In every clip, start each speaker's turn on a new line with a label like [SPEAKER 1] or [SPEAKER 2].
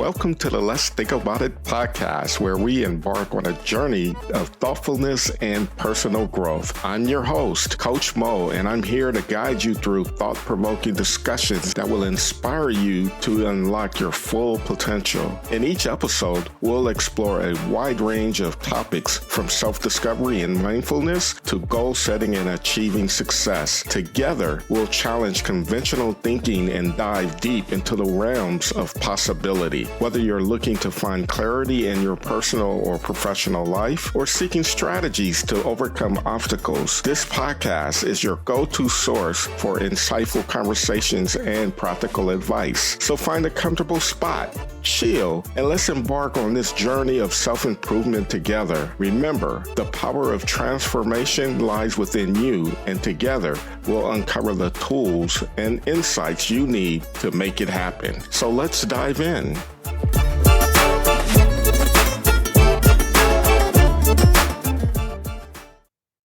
[SPEAKER 1] welcome to the Let's Think About It podcast, where we embark on a journey of thoughtfulness and personal growth. I'm your host, Coach Mo, and I'm here to guide you through thought-provoking discussions that will inspire you to unlock your full potential. In each episode, we'll explore a wide range of topics from self-discovery and mindfulness to goal setting and achieving success. Together, we'll challenge conventional thinking and dive deep into the realms of possibility. Whether you're looking to find clarity in your personal or professional life or seeking strategies to overcome obstacles, this podcast is your go-to source for insightful conversations and practical advice. So find a comfortable spot, chill, and let's embark on this journey of self-improvement together. Remember, the power of transformation lies within you, and together we'll uncover the tools and insights you need to make it happen. So let's dive in.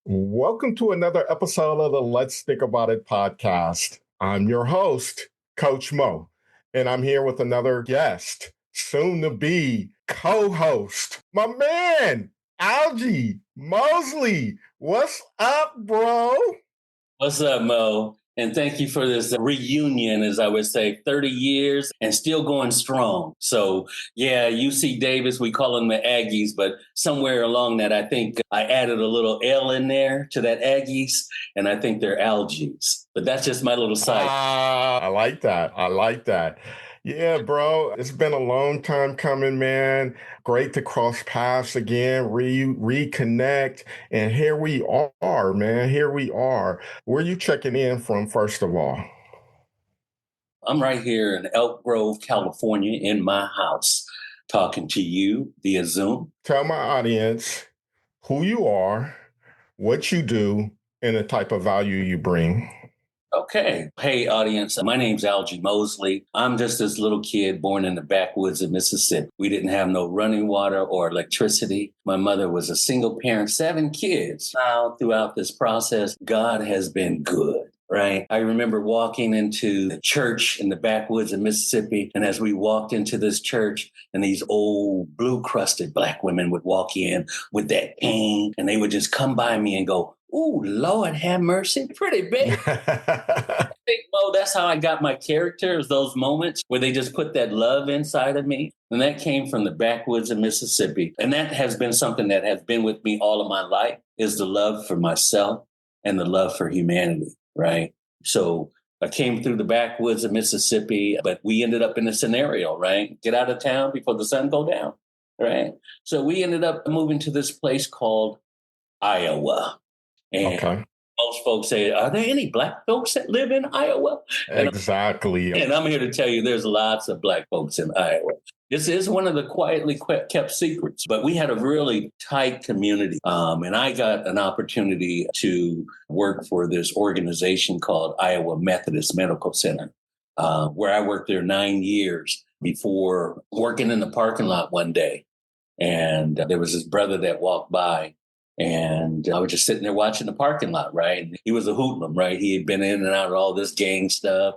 [SPEAKER 1] Welcome to another episode of the Let's Think About It podcast. I'm your host, Coach Mo, and I'm here with another guest, soon to be co-host, my man, Algie Mosley. What's up, bro?
[SPEAKER 2] What's up, Mo? And thank you for this reunion, as I would say, 30 years and still going strong. So, yeah, UC Davis, we call them the Aggies, but somewhere along that, I think I added a little L in there to that Aggies, and I think they're Algies. But that's just my little side.
[SPEAKER 1] I like that. Yeah, bro, it's been a long time coming, man. Great to cross paths again, reconnect. And here we are, man. Here we are. Where are you checking in from, first of all?
[SPEAKER 2] I'm right here in Elk Grove, California, in my house, talking to you via Zoom.
[SPEAKER 1] Tell my audience who you are, what you do, and the type of value you bring.
[SPEAKER 2] Okay. Hey, audience. My name's Algie Mosley. I'm just this little kid born in the backwoods of Mississippi. We didn't have no running water or electricity. My mother was a single parent, 7 kids. Now, throughout this process, God has been good. Right. I remember walking into the church in the backwoods of Mississippi. And as we walked into this church, and these old blue crusted Black women would walk in with that cane, and they would just come by me and go, "Ooh, Lord, have mercy." Pretty big. I think, Mo, that's how I got my characters, those moments where they just put that love inside of me. And that came from the backwoods of Mississippi. And that has been something that has been with me all of my life, is the love for myself and the love for humanity. Right. So I came through the backwoods of Mississippi, but we ended up in a scenario, right? Get out of town before the sun go down. Right. So we ended up moving to this place called Iowa. And
[SPEAKER 1] okay.
[SPEAKER 2] Most folks say, are there any Black folks that live in Iowa?
[SPEAKER 1] Exactly.
[SPEAKER 2] And I'm here to tell you there's lots of Black folks in Iowa. This is one of the quietly kept secrets, but we had a really tight community. And I got an opportunity to work for this organization called Iowa Methodist Medical Center, where I worked there 9 years before working in the parking lot one day. And there was this brother that walked by, and I was just sitting there watching the parking lot, right? And he was a hoodlum, right? He had been in and out of all this gang stuff.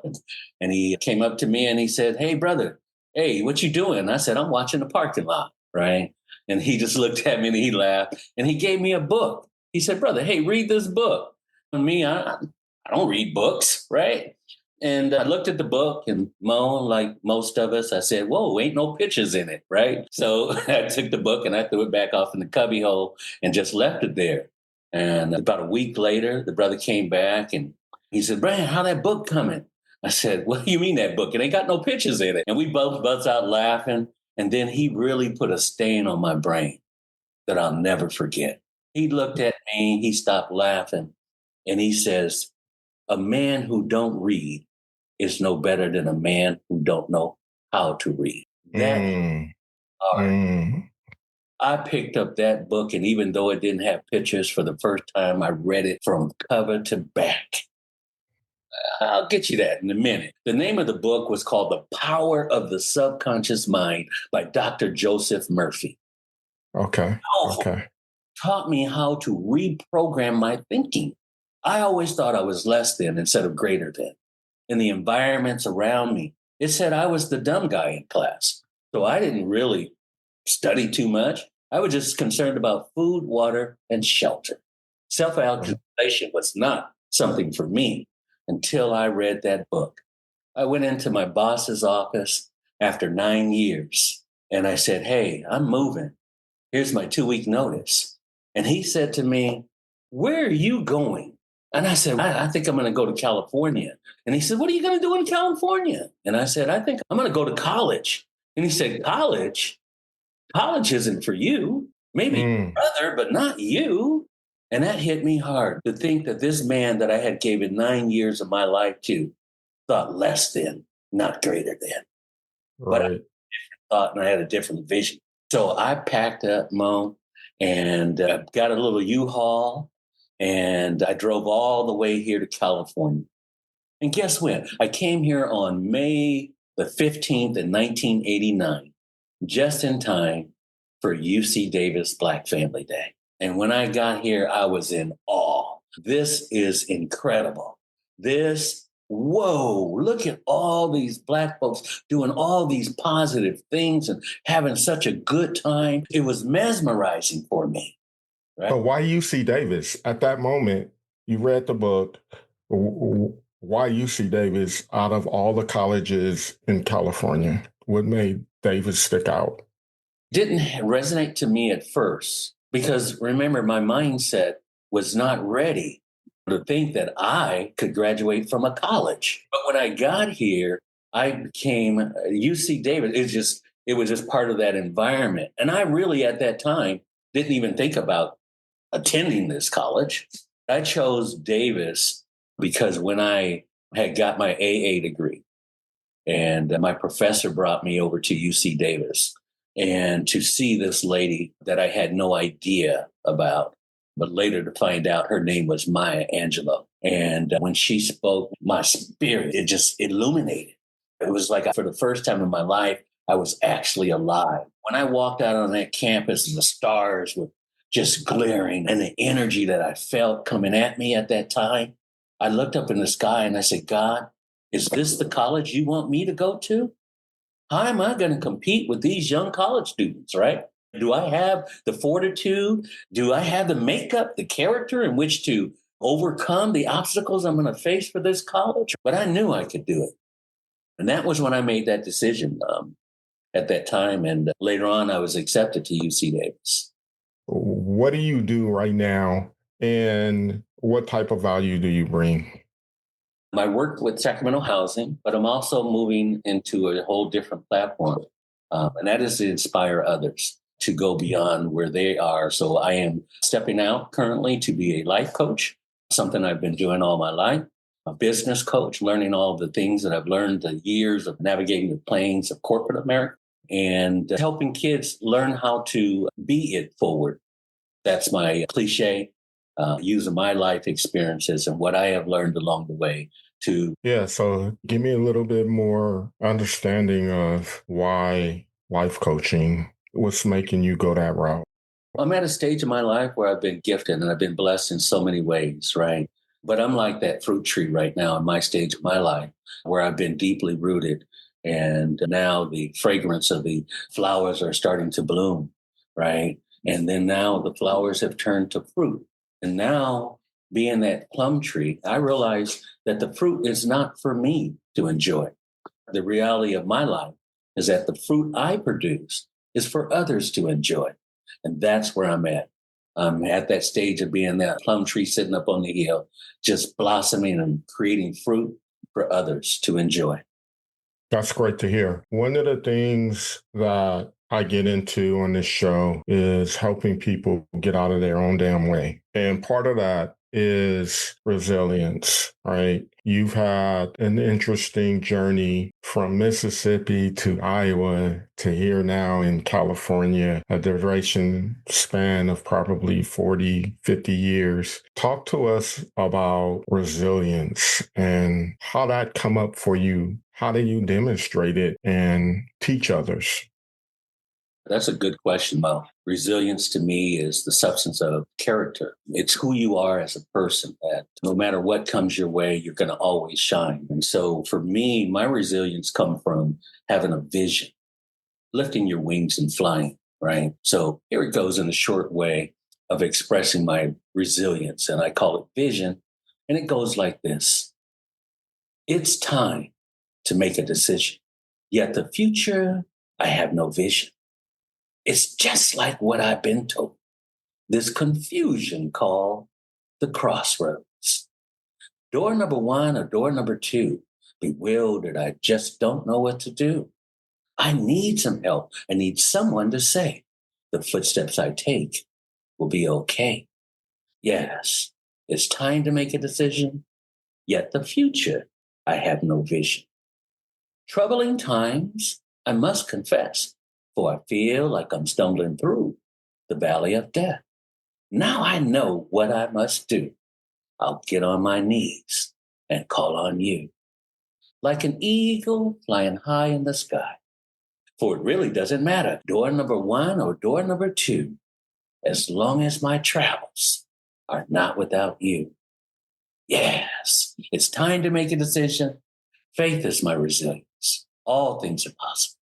[SPEAKER 2] And he came up to me and he said, "Hey, brother, hey, what you doing?" I said, "I'm watching the parking lot," right? And he just looked at me and he laughed and he gave me a book. He said, "Brother, hey, read this book." And me, I don't read books, right? And I looked at the book, and Mo, like most of us, I said, "Whoa, ain't no pictures in it," right? So I took the book and I threw it back off in the cubby hole and just left it there. And about a week later, the brother came back and he said, "Brian, how that book coming?" I said, "What do you mean that book? It ain't got no pictures in it." And we both bust out laughing. And then he really put a stain on my brain that I'll never forget. He looked at me, he stopped laughing, and he says, "A man who don't read is no better than a man who don't know how to read." That hard. I picked up that book, and even though it didn't have pictures, for the first time, I read it from cover to back. I'll get you that in a minute. The name of the book was called The Power of the Subconscious Mind by Dr. Joseph Murphy.
[SPEAKER 1] Okay.
[SPEAKER 2] Taught me how to reprogram my thinking. I always thought I was less than instead of greater than. In the environments around me, it said I was the dumb guy in class. So I didn't really study too much. I was just concerned about food, water, and shelter. Self-actualization was not something for me until I read that book. I went into my boss's office after 9 years and I said, "Hey, I'm moving. Here's my 2-week notice." And he said to me, "Where are you going?" And I said, I think I'm going to go to California. And he said, "What are you going to do in California?" And I said, "I think I'm going to go to college." And he said, "College? College isn't for you. Maybe your brother, but not you." And that hit me hard to think that this man that I had given 9 years of my life to thought less than, not greater than. But I
[SPEAKER 1] Right.
[SPEAKER 2] thought, and I had a different vision. So I packed up, Mo, and got a little U-Haul, and I drove all the way here to California. And guess when? I came here on May the 15th in 1989, just in time for UC Davis Black Family Day. And when I got here, I was in awe. This is incredible. Whoa, look at all these Black folks doing all these positive things and having such a good time. It was mesmerizing for me, right?
[SPEAKER 1] But why UC Davis? At that moment, you read the book. Why UC Davis out of all the colleges in California? What made Davis stick out?
[SPEAKER 2] Didn't resonate to me at first because remember, my mindset was not ready to think that I could graduate from a college. But when I got here, I became UC Davis. It was just part of that environment. And I really at that time didn't even think about attending this college. I chose Davis because when I had got my AA degree and my professor brought me over to UC Davis and to see this lady that I had no idea about, but later to find out her name was Maya Angelou. And when she spoke, my spirit, it just illuminated. It was like for the first time in my life, I was actually alive. When I walked out on that campus and the stars were just glaring and the energy that I felt coming at me at that time, I looked up in the sky and I said, "God, is this the college you want me to go to? How am I going to compete with these young college students, right? Do I have the fortitude? Do I have the makeup, the character in which to overcome the obstacles I'm going to face for this college?" But I knew I could do it. And that was when I made that decision at that time. And later on, I was accepted to UC Davis.
[SPEAKER 1] What do you do right now, and what type of value do you bring?
[SPEAKER 2] I work with Sacramento Housing, but I'm also moving into a whole different platform. And that is to inspire others to go beyond where they are. So I am stepping out currently to be a life coach, something I've been doing all my life, a business coach, learning all the things that I've learned the years of navigating the plains of corporate America and helping kids learn how to be it forward. That's my cliche, using my life experiences and what I have learned along the way to.
[SPEAKER 1] Yeah, so give me a little bit more understanding of why life coaching, what's making you go that route.
[SPEAKER 2] I'm at a stage in my life where I've been gifted and I've been blessed in so many ways, right? But I'm like that fruit tree right now in my stage of my life where I've been deeply rooted. And now the fragrance of the flowers are starting to bloom, right? And then now the flowers have turned to fruit. And now, being that plum tree, I realize that the fruit is not for me to enjoy. The reality of my life is that the fruit I produce is for others to enjoy. And that's where I'm at. I'm at that stage of being that plum tree sitting up on the hill, just blossoming and creating fruit for others to enjoy.
[SPEAKER 1] That's great to hear. One of the things that I get into on this show is helping people get out of their own damn way. And part of that is resilience, right? You've had an interesting journey from Mississippi to Iowa to here now in California, a duration span of probably 40, 50 years. Talk to us about resilience and how that come up for you. How do you demonstrate it and teach others?
[SPEAKER 2] That's a good question, Mo. Resilience to me is the substance of character. It's who you are as a person, that no matter what comes your way, you're going to always shine. And so for me, my resilience comes from having a vision, lifting your wings and flying, right? So here it goes in a short way of expressing my resilience, and I call it vision. And it goes like this. It's time to make a decision, yet the future, I have no vision. It's just like what I've been told. This confusion called the crossroads. Door number one or door number two, bewildered, I just don't know what to do. I need some help. I need someone to say, the footsteps I take will be okay. Yes, it's time to make a decision, yet the future, I have no vision. Troubling times, I must confess, for I feel like I'm stumbling through the valley of death. Now I know what I must do. I'll get on my knees and call on you. Like an eagle flying high in the sky. For it really doesn't matter, door number one or door number two, as long as my travels are not without you. Yes, it's time to make a decision. Faith is my resilience. All things are possible.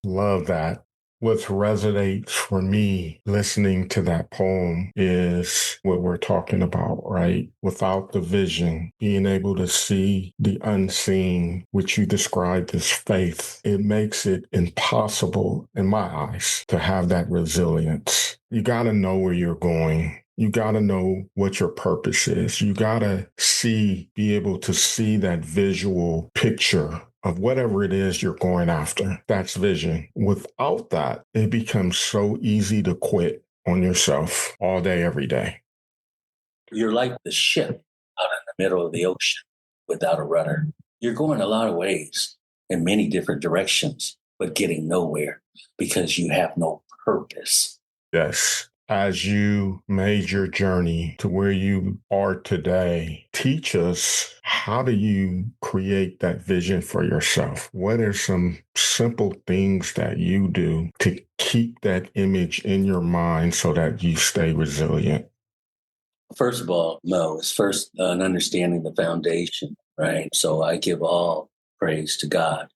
[SPEAKER 1] Love that. What resonates for me listening to that poem is what we're talking about, right? Without the vision, being able to see the unseen, which you described as faith, it makes it impossible in my eyes to have that resilience. You got to know where you're going. You got to know what your purpose is. You got to be able to see that visual picture of whatever it is you're going after. That's vision. Without that, it becomes so easy to quit on yourself all day, every day.
[SPEAKER 2] You're like the ship out in the middle of the ocean without a rudder. You're going a lot of ways in many different directions, but getting nowhere because you have no purpose.
[SPEAKER 1] Yes. As you made your journey to where you are today, teach us, how do you create that vision for yourself? What are some simple things that you do to keep that image in your mind so that you stay resilient?
[SPEAKER 2] First of all, Mo, it's first an understanding the foundation, right? So I give all praise to God,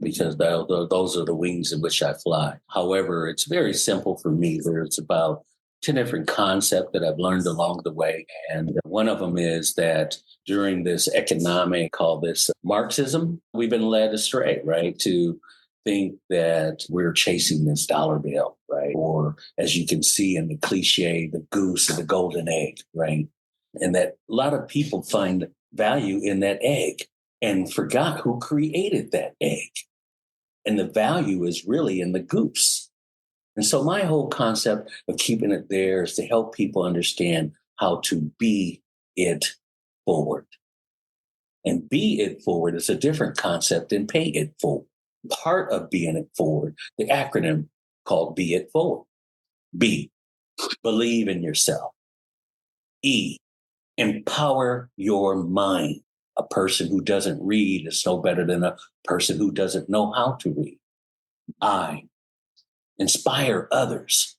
[SPEAKER 2] because those are the wings in which I fly. However, it's very simple for me. There's about 10 different concepts that I've learned along the way. And one of them is that during this economic, call this Marxism, we've been led astray, right? To think that we're chasing this dollar bill, right? Or as you can see in the cliche, the goose and the golden egg, right? And that a lot of people find value in that egg and forgot who created that egg. And the value is really in the goose. And so my whole concept of keeping it there is to help people understand how to be it forward. And be it forward is a different concept than pay it forward. Part of being it forward, the acronym called Be It Forward. B, believe in yourself. E, empower your mind. A person who doesn't read is no better than a person who doesn't know how to read. I, inspire others.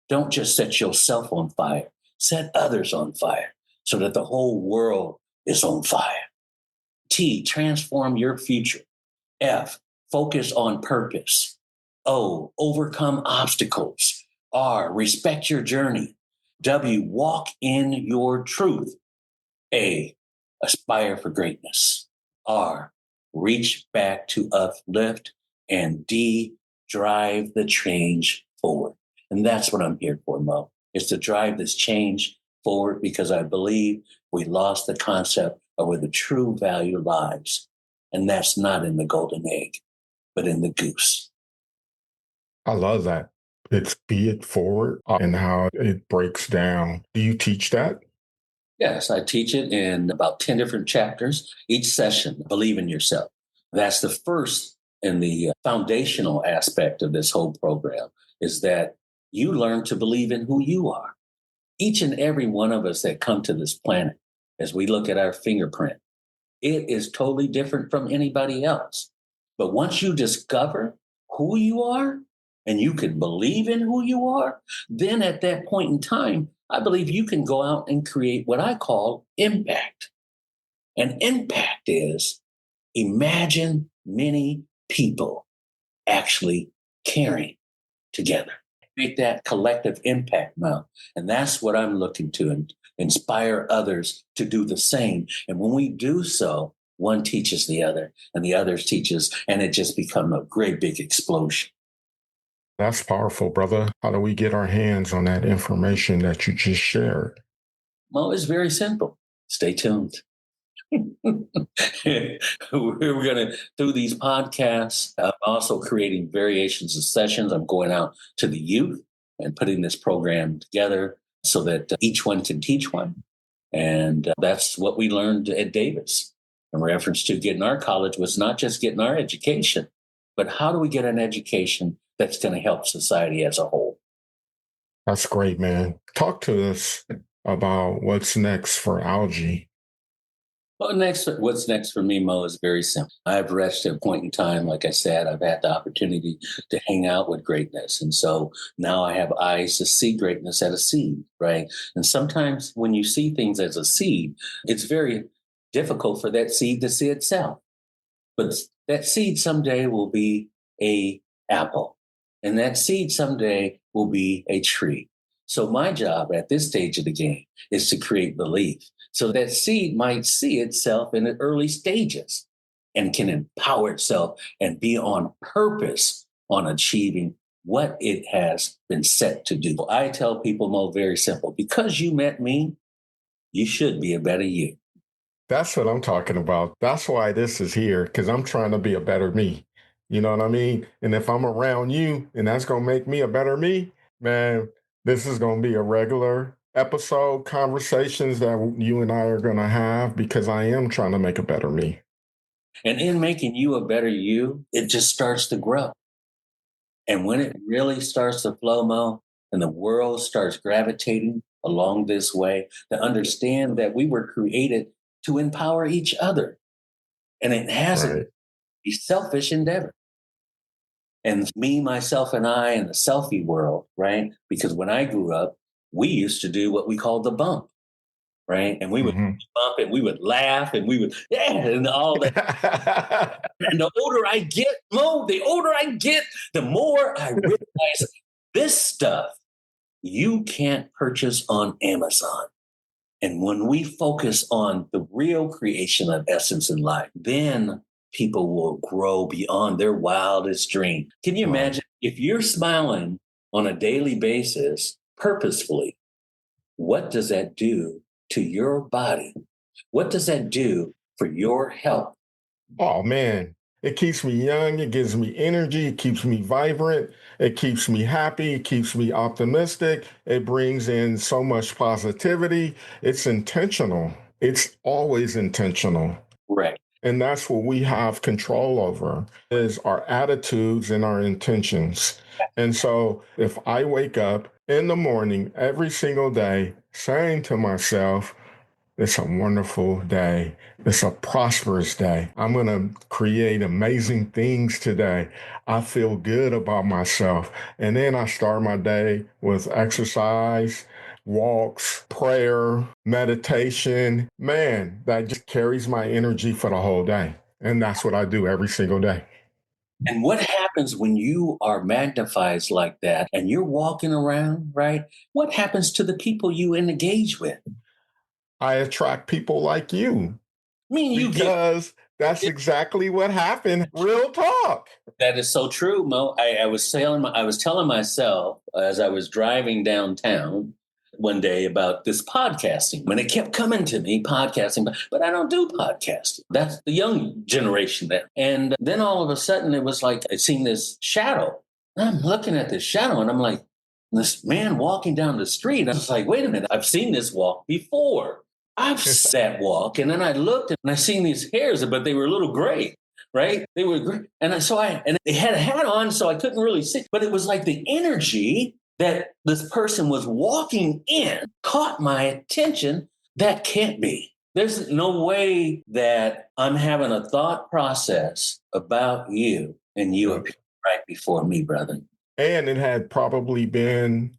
[SPEAKER 2] Don't just set yourself on fire, set others on fire so that the whole world is on fire. T, transform your future. F, focus on purpose. O, overcome obstacles. R, respect your journey. W, walk in your truth. A, aspire for greatness. R, reach back to uplift. And D, drive the change forward. And that's what I'm here for, Mo, is to drive this change forward, because I believe we lost the concept of where the true value lies. And that's not in the golden egg, but in the goose.
[SPEAKER 1] I love that. It's be it forward and how it breaks down. Do you teach that?
[SPEAKER 2] Yes, I teach it in about 10 different chapters. Each session, believe in yourself. That's the first and the foundational aspect of this whole program, is that you learn to believe in who you are. Each and every one of us that come to this planet, as we look at our fingerprint, it is totally different from anybody else. But once you discover who you are and you can believe in who you are, then at that point in time, I believe you can go out and create what I call impact. And impact is, imagine many people actually caring together. Make that collective impact now. And that's what I'm looking to inspire others to do the same. And when we do so, one teaches the other and the others teaches, and it just becomes a great big explosion.
[SPEAKER 1] That's powerful, brother. How do we get our hands on that information that you just shared?
[SPEAKER 2] Well, it's very simple. Stay tuned. We're going to, through these podcasts, I'm also creating variations of sessions. I'm going out to the youth and putting this program together so that each one can teach one. And that's what we learned at Davis in reference to getting our college was not just getting our education, but how do we get an education that's going to help society as a whole?
[SPEAKER 1] That's great, man. Talk to us about what's next for Algie.
[SPEAKER 2] Well, what's next for me, Mo, is very simple. I've reached a point in time, like I said, I've had the opportunity to hang out with greatness. And so now I have eyes to see greatness as a seed, right? And sometimes when you see things as a seed, it's very difficult for that seed to see itself. But that seed someday will be a apple. And that seed someday will be a tree. So my job at this stage of the game is to create belief. So that seed might see itself in the early stages and can empower itself and be on purpose on achieving what it has been set to do. I tell people, Mo, very simple, because you met me, you should be a better you.
[SPEAKER 1] That's what I'm talking about. That's why this is here, because I'm trying to be a better me. You know what I mean? And if I'm around you and that's going to make me a better me, man, this is going to be a regular episode, conversations that you and I are going to have because I am trying to make a better me.
[SPEAKER 2] And in making you a better you, it just starts to grow. And when it really starts to flow, Mo, and the world starts gravitating along this way, to understand that we were created to empower each other. And it hasn't be selfish endeavor. And me, myself, and I in the selfie world, right? Because when I grew up, we used to do what we called the bump, right? And we would bump and we would laugh and we would, yeah, and all that. And the older I get, Mo, the more I realize this stuff you can't purchase on Amazon. And when we focus on the real creation of essence in life, then people will grow beyond their wildest dream. Can you imagine if you're smiling on a daily basis purposefully, what does that do to your body? What does that do for your health?
[SPEAKER 1] Oh, man. It keeps me young. It gives me energy. It keeps me vibrant. It keeps me happy. It keeps me optimistic. It brings in so much positivity. It's intentional. It's always intentional.
[SPEAKER 2] Right.
[SPEAKER 1] And that's what we have control over is our attitudes and our intentions. And so if I wake up in the morning every single day saying to myself, it's a wonderful day. It's a prosperous day. I'm going to create amazing things today. I feel good about myself. And then I start my day with exercise, walks, prayer, meditation. Man, that just carries my energy for the whole day. And that's what I do every single day.
[SPEAKER 2] And what happens when you are magnified like that and you're walking around, right? What happens to the people you engage with?
[SPEAKER 1] I attract people like you. Because that's exactly what happened. Real talk.
[SPEAKER 2] That is so true, Mo. I was telling myself as I was driving downtown one day about this podcasting. When it kept coming to me, podcasting, but I don't do podcasting. That's the young generation there. And then all of a sudden it was like I seen this shadow. And I'm looking at this shadow and I'm like, this man walking down the street. I was like, wait a minute, I've seen this walk before. I've sat walk. And then I looked and I seen these hairs, but they were a little gray, right? They were gray. And they had a hat on, so I couldn't really see. But it was like the energy that this person was walking in caught my attention. That can't be. There's no way that I'm having a thought process about you and you appear right before me, brother.
[SPEAKER 1] And it had probably been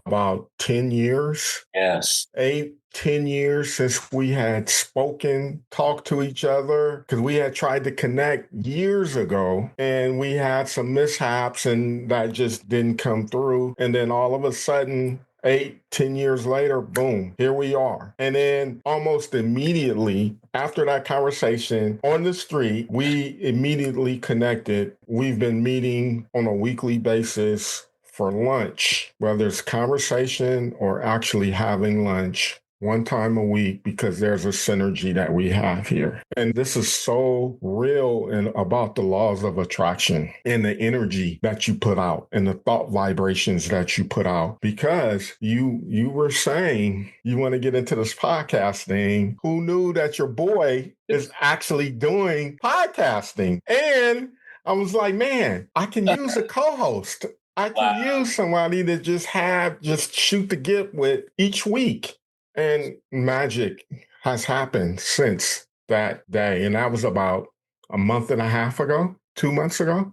[SPEAKER 1] about 10 years.
[SPEAKER 2] Yes.
[SPEAKER 1] 8, 10 years since we had spoken, talked to each other, because we had tried to connect years ago and we had some mishaps and that just didn't come through. And then all of a sudden, 8, 10 years later, boom, here we are. And then almost immediately after that conversation on the street, we immediately connected. We've been meeting on a weekly basis for lunch, whether it's conversation or actually having lunch one time a week, because there's a synergy that we have here. And this is so real and about the laws of attraction and the energy that you put out and the thought vibrations that you put out. Because you were saying you want to get into this podcast thing. Who knew that your boy is actually doing podcasting? And I was like, man, I can use a co-host. I can use somebody to just shoot the gift with each week. And magic has happened since that day. And that was about a month and a half ago, 2 months ago.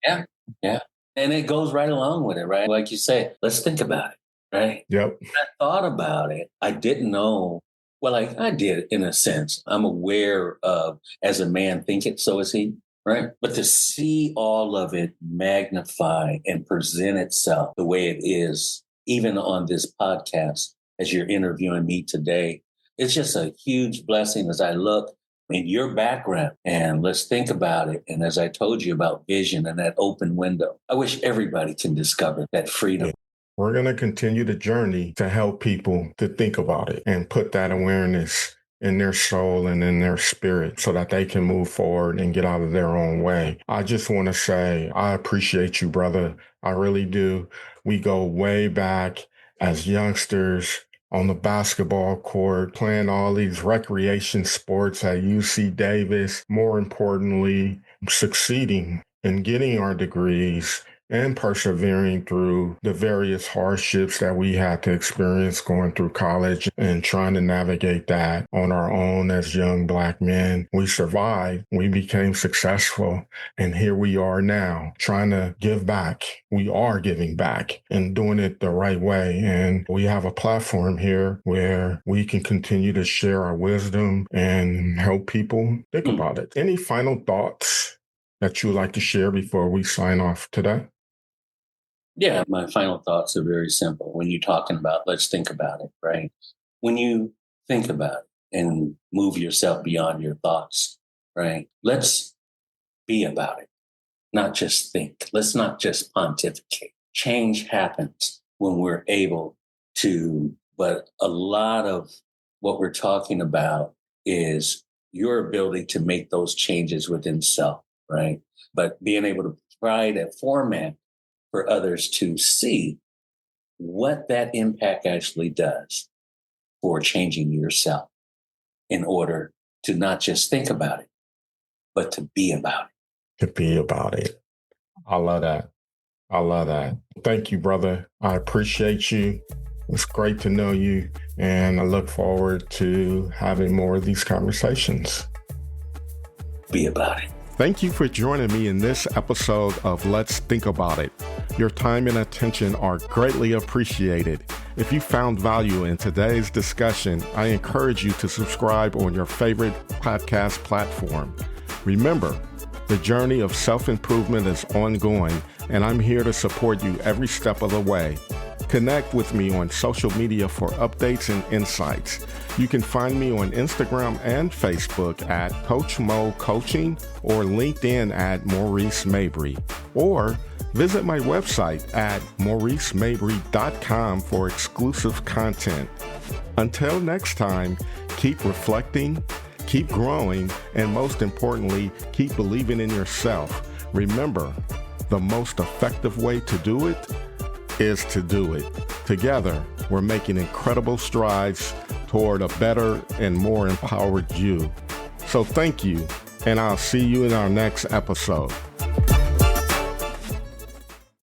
[SPEAKER 2] Yeah. Yeah. And it goes right along with it, right? Like you say, let's think about it, right?
[SPEAKER 1] Yep.
[SPEAKER 2] When I thought about it, I didn't know. Well, I did in a sense. I'm aware of, as a man thinketh, so is he. Right. But to see all of it magnify and present itself the way it is, even on this podcast, as you're interviewing me today, it's just a huge blessing as I look in your background and let's think about it. And as I told you about vision and that open window, I wish everybody can discover that freedom.
[SPEAKER 1] We're going to continue the journey to help people to think about it and put that awareness in their soul and in their spirit so that they can move forward and get out of their own way. I just want to say, I appreciate you, brother. I really do. We go way back as youngsters on the basketball court, playing all these recreation sports at UC Davis. More importantly, succeeding in getting our degrees and persevering through the various hardships that we had to experience going through college and trying to navigate that on our own as young Black men. We survived. We became successful. And here we are now trying to give back. We are giving back and doing it the right way. And we have a platform here where we can continue to share our wisdom and help people think about it. Any final thoughts that you would like to share before we sign off today?
[SPEAKER 2] Yeah, my final thoughts are very simple. When you're talking about, let's think about it, right? When you think about it and move yourself beyond your thoughts, right? Let's be about it, not just think. Let's not just pontificate. Change happens when we're able to, but a lot of what we're talking about is your ability to make those changes within self, right? But being able to provide a format for others to see what that impact actually does for changing yourself in order to not just think about it, but to be about it.
[SPEAKER 1] To be about it. I love that. I love that. Thank you, brother. I appreciate you. It's great to know you. And I look forward to having more of these conversations.
[SPEAKER 2] Be about it.
[SPEAKER 1] Thank you for joining me in this episode of Let's Think About It. Your time and attention are greatly appreciated. If you found value in today's discussion, I encourage you to subscribe on your favorite podcast platform. Remember, the journey of self-improvement is ongoing, and I'm here to support you every step of the way. Connect with me on social media for updates and insights. You can find me on Instagram and Facebook at Coach Mo Coaching or LinkedIn at Maurice Mabry. Or visit my website at mauricemabry.com for exclusive content. Until next time, keep reflecting, keep growing, and most importantly, keep believing in yourself. Remember, the most effective way to do it is to do it. Together, we're making incredible strides toward a better and more empowered you. So thank you, and I'll see you in our next episode.